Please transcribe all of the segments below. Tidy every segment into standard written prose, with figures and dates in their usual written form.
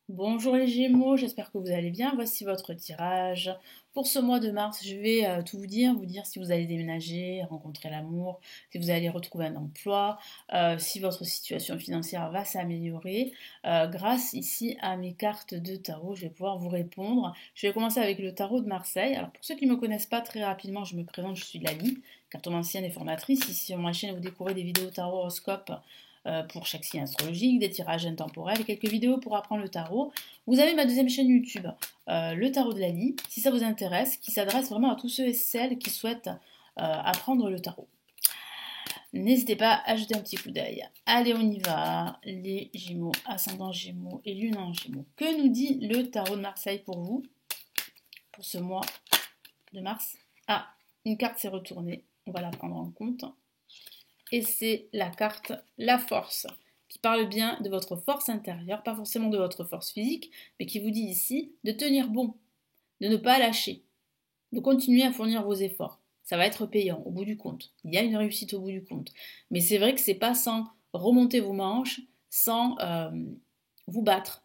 Bonjour les Gémeaux, j'espère que vous allez bien. Voici votre tirage. Pour ce mois de mars, je vais tout vous dire si vous allez déménager, rencontrer l'amour, si vous allez retrouver un emploi, si votre situation financière va s'améliorer. Grâce ici à mes cartes de tarot, je vais pouvoir vous répondre. Je vais commencer avec le tarot de Marseille. Alors pour ceux qui ne me connaissent pas très rapidement, je me présente, je suis Lali, cartomancienne et formatrice. Ici sur ma chaîne, vous découvrez des vidéos tarot horoscope pour chaque signe astrologique, des tirages intemporels et quelques vidéos pour apprendre le tarot. Vous avez ma deuxième chaîne YouTube, le tarot de Lali, si ça vous intéresse, qui s'adresse vraiment à tous ceux et celles qui souhaitent apprendre le tarot. N'hésitez pas à jeter un petit coup d'œil. Allez, on y va. Les Gémeaux, ascendant Gémeaux et Lune en Gémeaux. Que nous dit le tarot de Marseille pour vous, pour ce mois de mars? Ah, une carte s'est retournée. On va la prendre en compte. Et c'est la carte La Force, qui parle bien de votre force intérieure, pas forcément de votre force physique, mais qui vous dit ici de tenir bon, de ne pas lâcher, de continuer à fournir vos efforts. Ça va être payant au bout du compte. Il y a une réussite au bout du compte. Mais c'est vrai que c'est pas sans remonter vos manches, sans vous battre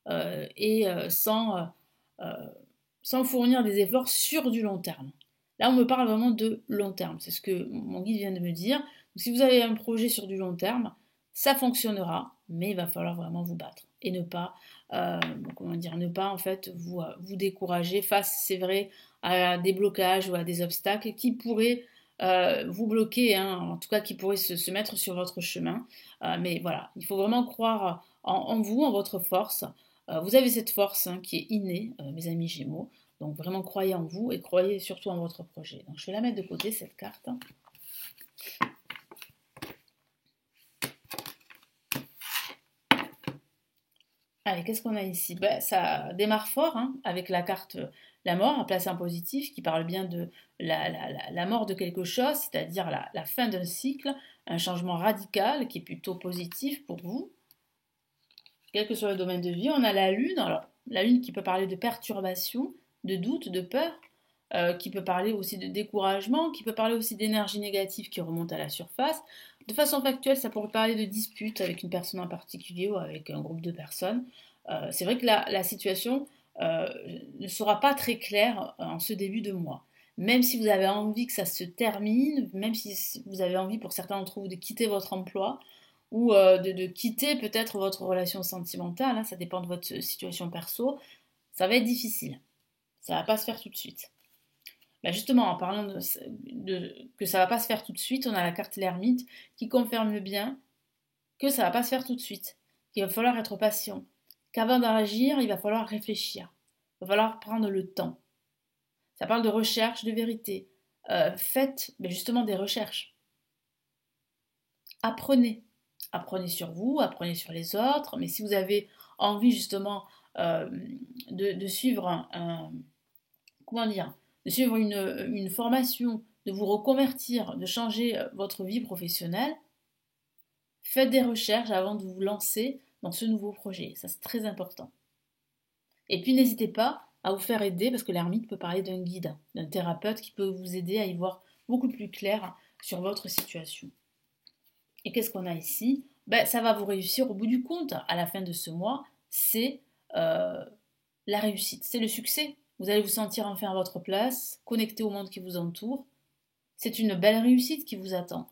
et sans fournir des efforts sur du long terme. Là, on me parle vraiment de long terme. C'est ce que mon guide vient de me dire. Donc, si vous avez un projet sur du long terme, ça fonctionnera, mais il va falloir vraiment vous battre et ne pas, ne pas en fait vous décourager face, c'est vrai, à des blocages ou à des obstacles qui pourraient vous bloquer, hein, en tout cas qui pourraient se mettre sur votre chemin. Mais voilà, il faut vraiment croire en vous, en votre force. Vous avez cette force hein, qui est innée, mes amis Gémeaux. Donc vraiment croyez en vous et croyez surtout en votre projet. Donc je vais la mettre de côté cette carte. Allez, qu'est-ce qu'on a ici? Ben, ça démarre fort hein, avec la carte la mort, placée en positif, qui parle bien de la mort de quelque chose, c'est-à-dire la fin d'un cycle, un changement radical qui est plutôt positif pour vous. Quel que soit le domaine de vie, on a la lune. Alors, la lune qui peut parler de perturbation, de doute, de peur, qui peut parler aussi de découragement, qui peut parler aussi d'énergie négative qui remonte à la surface. De façon factuelle, ça pourrait parler de dispute avec une personne en particulier ou avec un groupe de personnes. C'est vrai que la situation ne sera pas très claire en ce début de mois. Même si vous avez envie que ça se termine, même si vous avez envie pour certains d'entre vous de quitter votre emploi, ou de quitter peut-être votre relation sentimentale, hein, ça dépend de votre situation perso, ça va être difficile. Ça va pas se faire tout de suite. Bah justement, en parlant que ça va pas se faire tout de suite, on a la carte l'ermite qui confirme bien que ça va pas se faire tout de suite, qu'il va falloir être patient, qu'avant d'agir, il va falloir réfléchir, il va falloir prendre le temps. Ça parle de recherche, de vérité. Faites justement des recherches. Apprenez. Apprenez sur vous, apprenez sur les autres, mais si vous avez envie justement euh, de suivre comment dire, de suivre une formation, de vous reconvertir, de changer votre vie professionnelle, faites des recherches avant de vous lancer dans ce nouveau projet. Ça, c'est très important. Et puis, n'hésitez pas à vous faire aider, parce que l'ermite peut parler d'un guide, d'un thérapeute qui peut vous aider à y voir beaucoup plus clair sur votre situation. Et qu'est-ce qu'on a ici? Ben, ça va vous réussir au bout du compte. À la fin de ce mois, c'est la réussite, c'est le succès. Vous allez vous sentir enfin à votre place, connecté au monde qui vous entoure. C'est une belle réussite qui vous attend.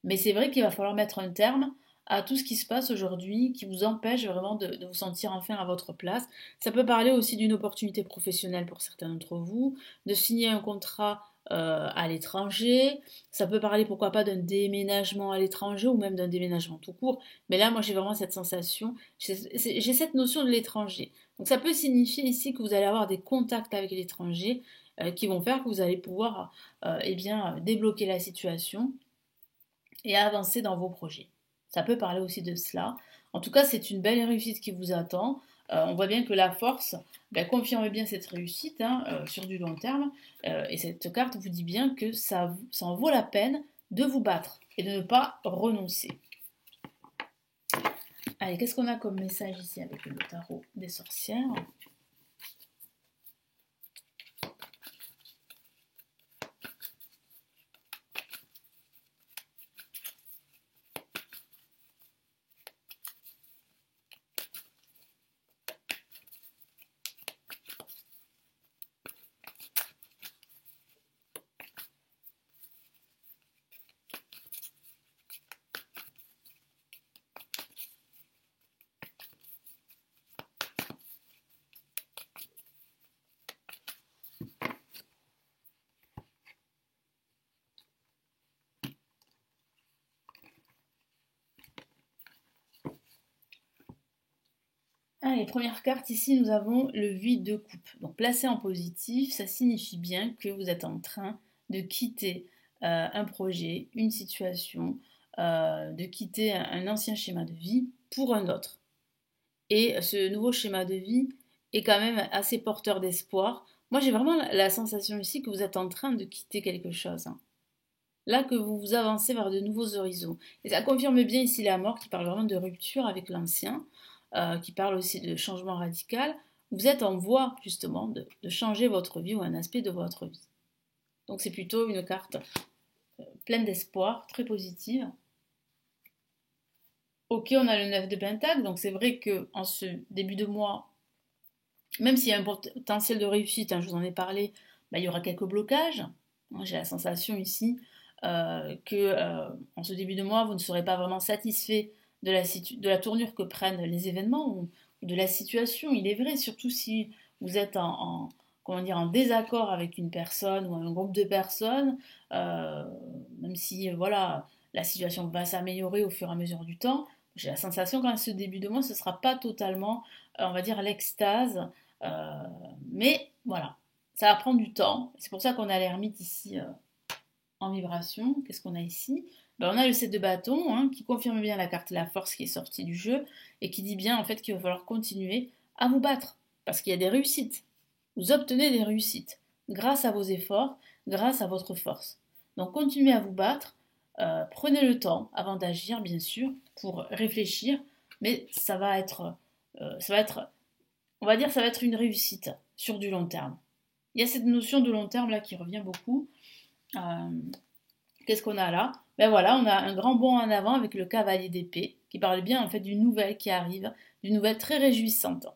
Mais c'est vrai qu'il va falloir mettre un terme à tout ce qui se passe aujourd'hui, qui vous empêche vraiment de vous sentir enfin à votre place. Ça peut parler aussi d'une opportunité professionnelle pour certains d'entre vous, de signer un contrat à l'étranger. Ça peut parler pourquoi pas d'un déménagement à l'étranger ou même d'un déménagement tout court. Mais là, moi, j'ai vraiment cette sensation, j'ai cette notion de l'étranger. Donc ça peut signifier ici que vous allez avoir des contacts avec l'étranger qui vont faire que vous allez pouvoir débloquer la situation et avancer dans vos projets. Ça peut parler aussi de cela. En tout cas, c'est une belle réussite qui vous attend. On voit bien que la force confirme bien cette réussite hein, sur du long terme. Et cette carte vous dit bien que ça en vaut la peine de vous battre et de ne pas renoncer. Allez, qu'est-ce qu'on a comme message ici avec le tarot des sorcières? Allez, première carte, ici nous avons le 8 de coupe. Donc placé en positif, ça signifie bien que vous êtes en train de quitter un projet, une situation, de quitter un ancien schéma de vie pour un autre. Et ce nouveau schéma de vie est quand même assez porteur d'espoir. Moi j'ai vraiment la sensation ici que vous êtes en train de quitter quelque chose, hein. Là que vous vous avancez vers de nouveaux horizons. Et ça confirme bien ici la mort qui parle vraiment de rupture avec l'ancien, qui parle aussi de changement radical. Vous êtes en voie justement de changer votre vie ou un aspect de votre vie. Donc c'est plutôt une carte pleine d'espoir, très positive. Ok, on a le 9 de Pentacle, donc c'est vrai qu'en ce début de mois, même s'il y a un potentiel de réussite, hein, je vous en ai parlé, bah, il y aura quelques blocages. J'ai la sensation ici que en ce début de mois, vous ne serez pas vraiment satisfait de la tournure que prennent les événements ou de la situation. Il est vrai, surtout si vous êtes comment dire, en désaccord avec une personne ou un groupe de personnes, euh, même si voilà, la situation va s'améliorer au fur et à mesure du temps. J'ai la sensation qu'en ce début de mois, ce ne sera pas totalement, on va dire, l'extase. euh, mais voilà, ça va prendre du temps. C'est pour ça qu'on a l'ermite ici en vibration. Qu'est-ce qu'on a ici? Ben, on a le 7 de bâton, hein, qui confirme bien la carte la force qui est sortie du jeu et qui dit bien en fait qu'il va falloir continuer à vous battre parce qu'il y a des réussites. Vous obtenez des réussites grâce à vos efforts, grâce à votre force. Donc continuez à vous battre, prenez le temps avant d'agir bien sûr pour réfléchir, mais ça va être, on va dire, ça va être une réussite sur du long terme. Il y a cette notion de long terme là qui revient beaucoup. Euh, Qu'est-ce qu'on a là? Ben voilà, on a un grand bond en avant avec le cavalier d'épée, qui parle bien en fait d'une nouvelle qui arrive, d'une nouvelle très réjouissante,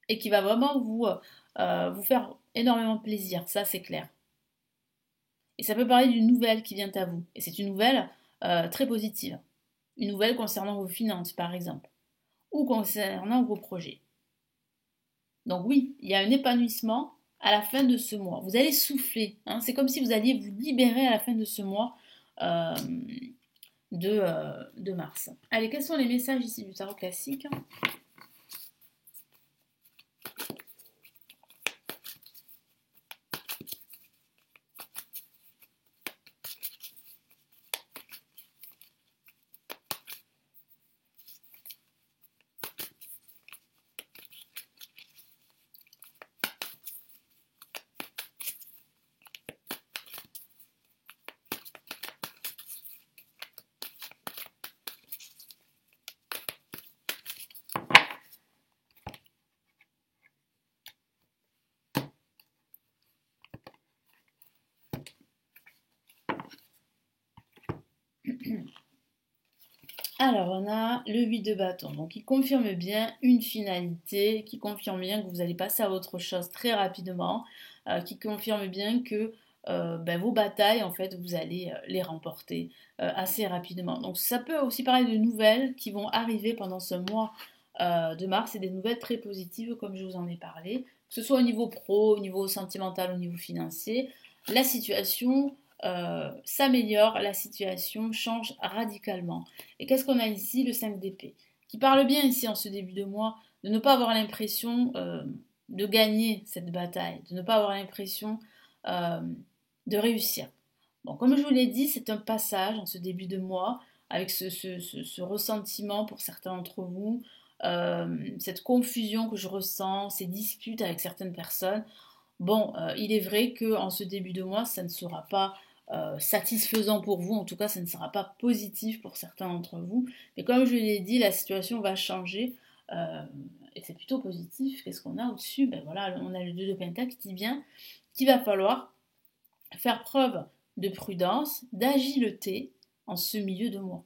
et qui va vraiment vous faire énormément plaisir, ça c'est clair. Et ça peut parler d'une nouvelle qui vient à vous, et c'est une nouvelle très positive. Une nouvelle concernant vos finances par exemple, ou concernant vos projets. Donc oui, il y a un épanouissement à la fin de ce mois. Vous allez souffler, hein, c'est comme si vous alliez vous libérer à la fin de ce mois. Euh, de mars. Allez, quels sont les messages ici du tarot classique? Alors, on a le 8 de bâton, donc qui confirme bien une finalité, qui confirme bien que vous allez passer à autre chose très rapidement, qui confirme bien que ben, vos batailles, en fait, vous allez les remporter assez rapidement. Donc, ça peut aussi parler de nouvelles qui vont arriver pendant ce mois de mars, et des nouvelles très positives, comme je vous en ai parlé, que ce soit au niveau pro, au niveau sentimental, au niveau financier. La situation s'améliore, la situation change radicalement. Et qu'est-ce qu'on a ici? Le 5 d'épée, qui parle bien ici en ce début de mois de ne pas avoir l'impression de gagner cette bataille, de ne pas avoir l'impression euh, de réussir. Bon, comme je vous l'ai dit, c'est un passage en ce début de mois, avec ce ressentiment pour certains d'entre vous, cette confusion que je ressens, ces disputes avec certaines personnes. Bon, il est vrai qu'en ce début de mois, ça ne sera pas satisfaisant pour vous, en tout cas ça ne sera pas positif pour certains d'entre vous, mais comme je l'ai dit, la situation va changer, euh, et c'est plutôt positif. Qu'est-ce qu'on a au-dessus? Ben voilà, on a le 2 de Pentacle qui dit bien qu'il va falloir faire preuve de prudence, d'agilité en ce milieu de mois.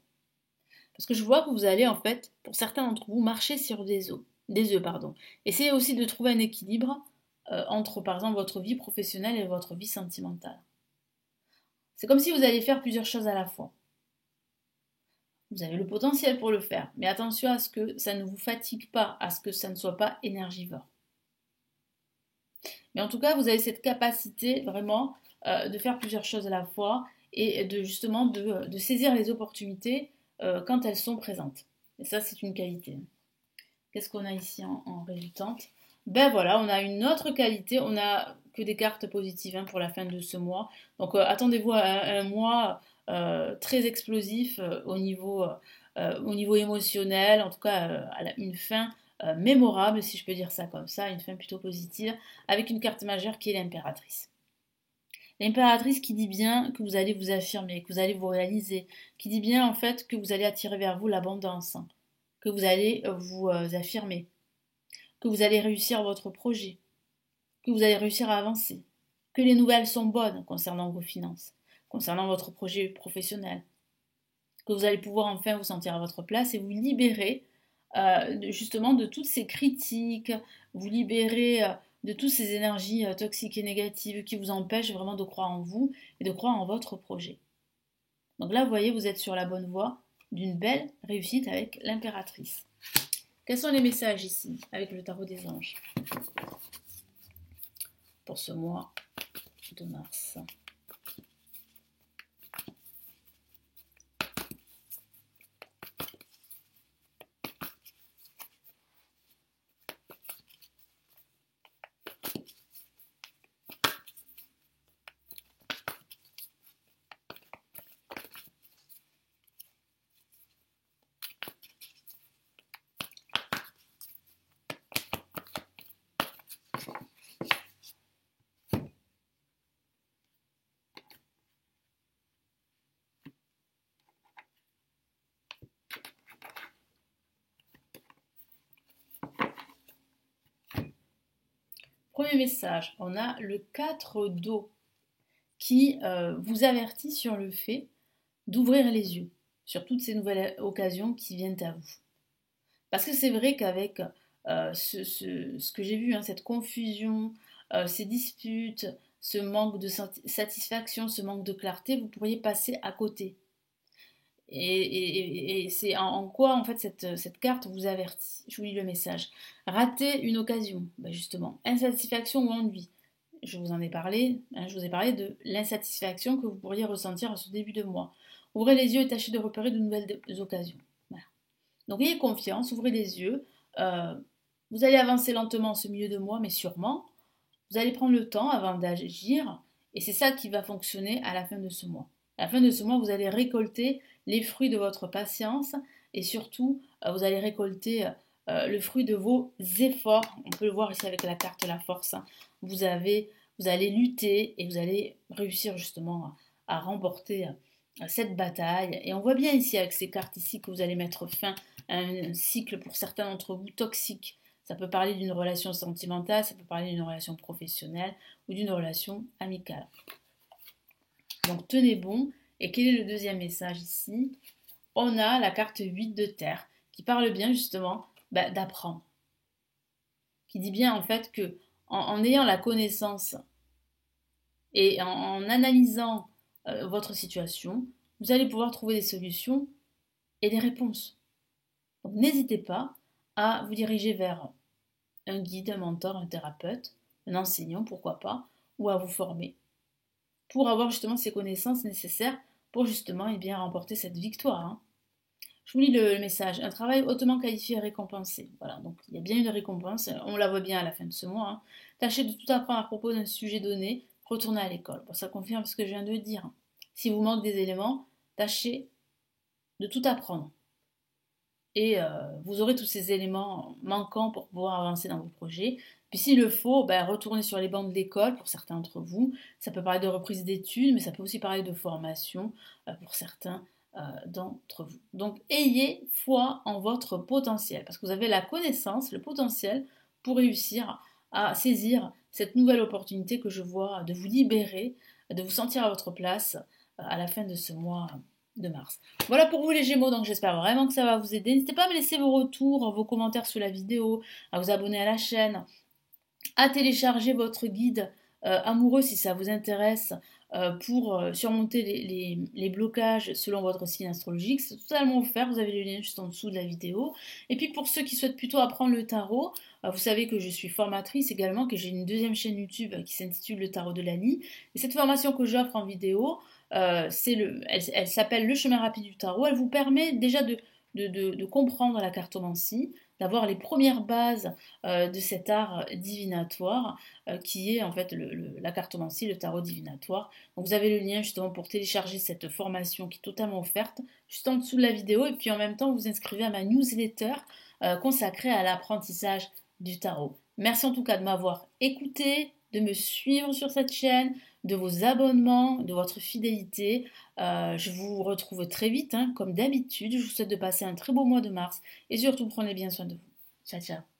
Parce que je vois que vous allez en fait, pour certains d'entre vous, marcher sur des œufs, pardon. Essayez aussi de trouver un équilibre entre par exemple votre vie professionnelle et votre vie sentimentale. C'est comme si vous alliez faire plusieurs choses à la fois. Vous avez le potentiel pour le faire, mais attention à ce que ça ne vous fatigue pas, à ce que ça ne soit pas énergivore. Mais en tout cas, vous avez cette capacité vraiment de faire plusieurs choses à la fois et de justement de saisir les opportunités quand elles sont présentes. Et ça, c'est une qualité. Qu'est-ce qu'on a ici en résultante? Ben voilà, on a une autre qualité, on a que des cartes positives pour la fin de ce mois. Donc attendez-vous à un mois très explosif au niveau émotionnel, en tout cas une fin mémorable, si je peux dire ça comme ça, une fin plutôt positive, avec une carte majeure qui est l'impératrice. L'impératrice qui dit bien que vous allez vous affirmer, que vous allez vous réaliser, qui dit bien en fait que vous allez attirer vers vous l'abondance, que vous allez vous affirmer, que vous allez réussir votre projet, que vous allez réussir à avancer, que les nouvelles sont bonnes concernant vos finances, concernant votre projet professionnel, que vous allez pouvoir enfin vous sentir à votre place et vous libérer justement de toutes ces critiques, vous libérer de toutes ces énergies toxiques et négatives qui vous empêchent vraiment de croire en vous et de croire en votre projet. Donc là, vous voyez, vous êtes sur la bonne voie d'une belle réussite avec l'impératrice. Quels sont les messages ici avec le tarot des anges pour ce mois de mars? Premier message, on a le 4 d'eau qui vous avertit sur le fait d'ouvrir les yeux sur toutes ces nouvelles occasions qui viennent à vous. Parce que c'est vrai qu'avec ce que j'ai vu, cette confusion, ces disputes, ce manque de satisfaction, ce manque de clarté, vous pourriez passer à côté. Et c'est en quoi en fait cette carte vous avertit. Je vous lis le message. Rater une occasion, justement. Insatisfaction ou ennui. Je vous en ai parlé, je vous ai parlé de l'insatisfaction que vous pourriez ressentir en ce début de mois. Ouvrez les yeux et tâchez de repérer de nouvelles occasions. Voilà. Donc ayez confiance, ouvrez les yeux. Vous allez avancer lentement en ce milieu de mois, mais sûrement. Vous allez prendre le temps avant d'agir, et c'est ça qui va fonctionner à la fin de ce mois. À la fin de ce mois, vous allez récolter les fruits de votre patience et surtout, vous allez récolter le fruit de vos efforts. On peut le voir ici avec la carte la force. Vous allez lutter et vous allez réussir justement à remporter cette bataille. Et on voit bien ici avec ces cartes ici que vous allez mettre fin à un cycle pour certains d'entre vous toxique. Ça peut parler d'une relation sentimentale, ça peut parler d'une relation professionnelle ou d'une relation amicale. Donc tenez bon. Et quel est le deuxième message ici? On a la carte 8 de terre qui parle bien justement d'apprendre. Qui dit bien en fait que en ayant la connaissance et en analysant votre situation, vous allez pouvoir trouver des solutions et des réponses. Donc n'hésitez pas à vous diriger vers un guide, un mentor, un thérapeute, un enseignant, pourquoi pas, ou à vous former pour avoir justement ces connaissances nécessaires pour justement remporter cette victoire. Je vous lis le message. Un travail hautement qualifié et récompensé. Voilà, donc il y a bien une récompense, on la voit bien à la fin de ce mois. Tâchez de tout apprendre à propos d'un sujet donné, retournez à l'école. Bon, ça confirme ce que je viens de dire. Si vous manque des éléments, tâchez de tout apprendre. Et vous aurez tous ces éléments manquants pour pouvoir avancer dans vos projets. Puis s'il le faut, retournez sur les bancs de l'école pour certains d'entre vous. Ça peut parler de reprise d'études, mais ça peut aussi parler de formation pour certains d'entre vous. Donc ayez foi en votre potentiel, parce que vous avez la connaissance, le potentiel pour réussir à saisir cette nouvelle opportunité que je vois de vous libérer, de vous sentir à votre place à la fin de ce mois de mars. Voilà pour vous les Gémeaux, donc j'espère vraiment que ça va vous aider. N'hésitez pas à me laisser vos retours, vos commentaires sous la vidéo, à vous abonner à la chaîne, à télécharger votre guide amoureux si ça vous intéresse pour surmonter les blocages selon votre signe astrologique. C'est totalement offert, vous avez le lien juste en dessous de la vidéo. Et puis pour ceux qui souhaitent plutôt apprendre le tarot, vous savez que je suis formatrice également, que j'ai une deuxième chaîne YouTube qui s'intitule Le Tarot de Lali. Et cette formation que j'offre en vidéo, elle s'appelle Le Chemin Rapide du Tarot. Elle vous permet déjà de comprendre la cartomancie, d'avoir les premières bases de cet art divinatoire qui est en fait la cartomancie, le tarot divinatoire. Donc vous avez le lien justement pour télécharger cette formation qui est totalement offerte juste en dessous de la vidéo et puis en même temps vous vous inscrivez à ma newsletter consacrée à l'apprentissage du tarot. Merci en tout cas de m'avoir écouté, de me suivre sur cette chaîne, de vos abonnements, de votre fidélité. Je vous retrouve très vite, hein, comme d'habitude. Je vous souhaite de passer un très beau mois de mars et surtout prenez bien soin de vous. Ciao, ciao.